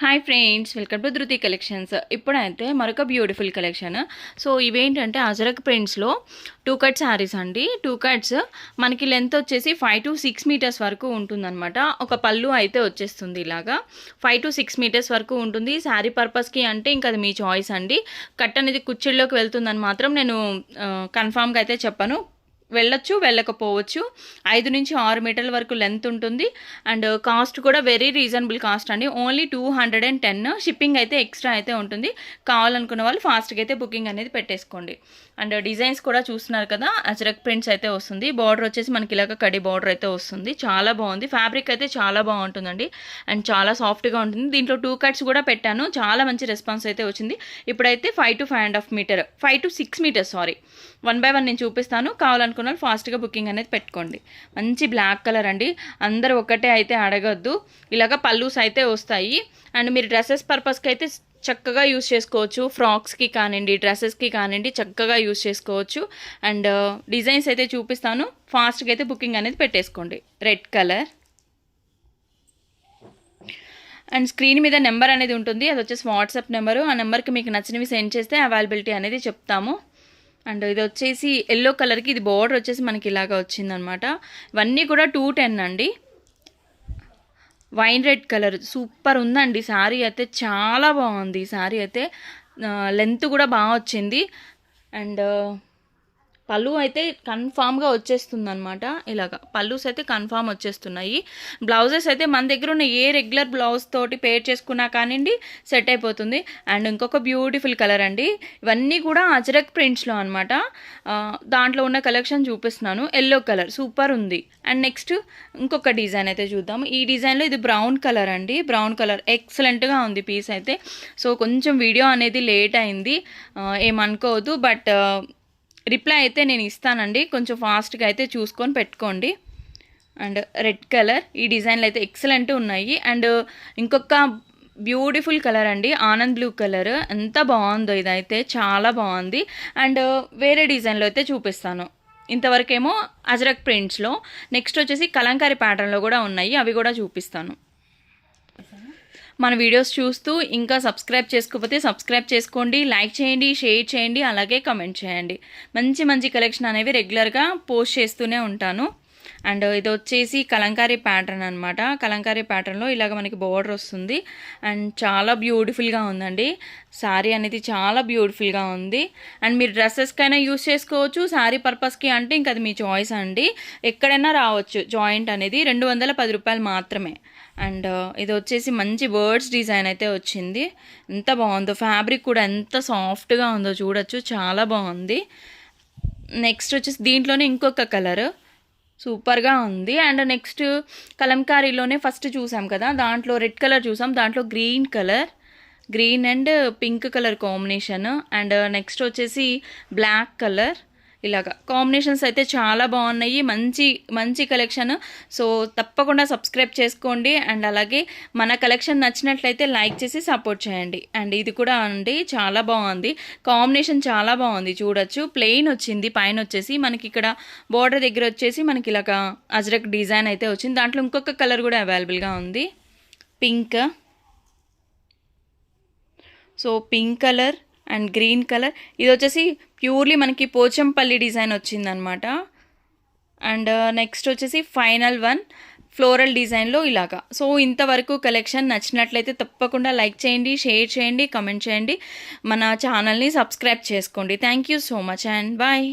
Hi friends, welcome to ధృతి collections. ఇప్పుడైతే మరొక బ్యూటిఫుల్ కలెక్షన్. సో ఇవేంటంటే అజరక్ ప్రింట్స్లో 2 కట్ శారీస్ అండి. 2 కట్స్ మనకి లెంత్ వచ్చేసి 5 to 6 మీటర్స్ వరకు ఉంటుందన్నమాట. ఒక పళ్ళు అయితే వచ్చేస్తుంది ఇలాగా 5 to 6 మీటర్స్ వరకు ఉంటుంది. శారీ పర్పస్కి అంటే ఇంకా అది మీ చాయిస్ అండి. కట్ అనేది కుచ్చిళ్ళలోకి వెళ్తుందని మాత్రం నేను కన్ఫామ్గా అయితే చెప్పను. వెళ్ళొచ్చు, వెళ్ళకపోవచ్చు. 5 నుంచి 6 మీటర్ల వరకు లెంత్ ఉంటుంది. అండ్ కాస్ట్ కూడా వెరీ రీజనబుల్ కాస్ట్ అండి. ఓన్లీ 210. షిప్పింగ్ అయితే ఎక్స్ట్రా అయితే ఉంటుంది. కావాలనుకున్న వాళ్ళు ఫాస్ట్గా అయితే బుకింగ్ అనేది పెట్టేసుకోండి. అండ్ డిజైన్స్ కూడా చూస్తున్నారు కదా, అజరక్ ప్రింట్స్ అయితే వస్తుంది. బార్డర్ వచ్చేసి మనకి ఇలాగ కడి బార్డర్ అయితే వస్తుంది. చాలా బాగుంది. ఫ్యాబ్రిక్ అయితే చాలా బాగుంటుందండి. అండ్ చాలా సాఫ్ట్గా ఉంటుంది. దీంట్లో 2 కట్స్ కూడా పెట్టాను. చాలా మంచి రెస్పాన్స్ అయితే వచ్చింది. ఇప్పుడైతే 5 to 5.5 meter 5 to 6 meters 1 by 1 నేను చూపిస్తాను. కావాలనుకున్న వాళ్ళు ఫాస్ట్గా బుకింగ్ అనేది పెట్టుకోండి. మంచి బ్లాక్ కలర్ అండి. అందరూ ఒకటే అయితే అడగద్దు. ఇలాగ పల్లూస్ అయితే వస్తాయి. అండ్ మీరు డ్రెస్సెస్ పర్పస్కి అయితే చక్కగా యూస్ చేసుకోవచ్చు. ఫ్రాక్స్కి కానివ్వండి, డ్రెస్సెస్కి కానివ్వండి, చక్కగా యూస్ చేసుకోవచ్చు. అండ్ డిజైన్స్ అయితే చూపిస్తాను. ఫాస్ట్గా అయితే బుకింగ్ అనేది పెట్టేసుకోండి. రెడ్ కలర్ అండ్ స్క్రీన్ మీద నెంబర్ అనేది ఉంటుంది. అది వచ్చేసి వాట్సాప్ నెంబరు. ఆ నెంబర్కి మీకు నచ్చినవి సెండ్ చేస్తే అవైలబిలిటీ అనేది చెప్తాము. అండ్ ఇది వచ్చేసి ఎల్లో కలర్కి ఇది బార్డర్ వచ్చేసి మనకి ఇలాగా వచ్చిందనమాట. ఇవన్నీ కూడా 210 అండి. వైన్ రెడ్ కలర్ సూపర్ ఉందండి. శారీ అయితే చాలా బాగుంది. శారీ అయితే లెంత్ కూడా బాగా వచ్చింది. అండ్ పళ్ళు అయితే కన్ఫామ్గా వచ్చేస్తుంది అనమాట. ఇలాగా పళ్ళుస్ అయితే కన్ఫామ్ వచ్చేస్తున్నాయి. బ్లౌజెస్ అయితే మన దగ్గర ఉన్న ఏ రెగ్యులర్ బ్లౌజ్ తోటి పేర్ చేసుకున్నా కానివ్వండి సెట్ అయిపోతుంది. అండ్ ఇంకొక బ్యూటిఫుల్ కలర్ అండి. ఇవన్నీ కూడా అజరక్ ప్రింట్స్లో అనమాట. దాంట్లో ఉన్న కలెక్షన్ చూపిస్తున్నాను. ఎల్లో కలర్ సూపర్ ఉంది. అండ్ నెక్స్ట్ ఇంకొక డిజైన్ అయితే చూద్దాం. ఈ డిజైన్లో ఇది బ్రౌన్ కలర్ అండి. బ్రౌన్ కలర్ ఎక్సలెంట్గా ఉంది పీస్ అయితే. సో కొంచెం వీడియో అనేది లేట్ అయింది, ఏమనుకోవద్దు. బట్ రిప్లై అయితే నేను ఇస్తానండి. కొంచెం ఫాస్ట్గా అయితే చూసుకొని పెట్టుకోండి. అండ్ రెడ్ కలర్ ఈ డిజైన్లు అయితే ఎక్సలెంట్ ఉన్నాయి. అండ్ ఇంకొక బ్యూటిఫుల్ కలర్ అండి, ఆనంద్ బ్లూ కలర్. ఎంత బాగుందో ఇదైతే, చాలా బాగుంది. అండ్ వేరే డిజైన్లో అయితే చూపిస్తాను. ఇంతవరకేమో అజరక్ ప్రింట్స్లో. నెక్స్ట్ వచ్చేసి కలంకారీ ప్యాటర్న్లో కూడా ఉన్నాయి, అవి కూడా చూపిస్తాను. మన వీడియోస్ చూస్తూ ఇంకా సబ్స్క్రైబ్ చేసుకోకపోతే సబ్స్క్రైబ్ చేసుకోండి, లైక్ చేయండి, షేర్ చేయండి, అలాగే కమెంట్ చేయండి. మంచి మంచి కలెక్షన్ అనేవి రెగ్యులర్గా పోస్ట్ చేస్తూనే ఉంటాను. అండ్ ఇది వచ్చేసి కలంకారీ ప్యాటర్న్ అనమాట. కలంకారీ ప్యాటర్న్లో ఇలాగ మనకి బోర్డర్ వస్తుంది. అండ్ చాలా బ్యూటిఫుల్గా ఉందండి. శారీ అనేది చాలా బ్యూటిఫుల్గా ఉంది. అండ్ మీరు డ్రెస్సెస్కైనా యూస్ చేసుకోవచ్చు. శారీ పర్పస్కి అంటే ఇంకా అది మీ చాయిస్ అండి. ఎక్కడైనా రావచ్చు. జాయింట్ అనేది 210 రూపాయలు మాత్రమే. అండ్ ఇది వచ్చేసి మంచి బర్డ్స్ డిజైన్ అయితే వచ్చింది. ఎంత బాగుందో, ఫ్యాబ్రిక్ కూడా ఎంత సాఫ్ట్గా ఉందో చూడొచ్చు, చాలా బాగుంది. నెక్స్ట్ వచ్చేసి దీంట్లోనే ఇంకొక కలర్ సూపర్గా ఉంది. అండ్ నెక్స్ట్ కలంకారీలోనే ఫస్ట్ చూసాం కదా, దాంట్లో రెడ్ కలర్ చూసాం, దాంట్లో green and pink colour combination. And next వచ్చేసి బ్లాక్ కలర్. ఇలాగా కాంబినేషన్స్ అయితే చాలా బాగున్నాయి. మంచి మంచి కలెక్షన్. సో తప్పకుండా సబ్స్క్రైబ్ చేసుకోండి. అండ్ అలాగే మన కలెక్షన్ నచ్చినట్లయితే లైక్ చేసి సపోర్ట్ చేయండి. అండ్ ఇది కూడా అండి చాలా బాగుంది. కాంబినేషన్ చాలా బాగుంది. చూడొచ్చు, ప్లెయిన్ వచ్చింది. పైన వచ్చేసి మనకి ఇక్కడ బోర్డర్ దగ్గర వచ్చేసి మనకి ఇలాగా అజరక్ డిజైన్ అయితే వచ్చింది. దాంట్లో ఇంకొక కలర్ కూడా అవైలబుల్గా ఉంది, pink. So pink colour and green colour. ఇది వచ్చేసి ప్యూర్లీ మనకి పోచంపల్లి డిజైన్ వచ్చిందనమాట. అండ్ నెక్స్ట్ వచ్చేసి ఫైనల్ వన్ ఫ్లోరల్ డిజైన్లో ఇలాగా. సో ఇంతవరకు కలెక్షన్ నచ్చినట్లయితే తప్పకుండా లైక్ చేయండి, షేర్ చేయండి, కమెంట్ చేయండి, మన ఛానల్ని సబ్స్క్రైబ్ చేసుకోండి. Thank you so much and bye.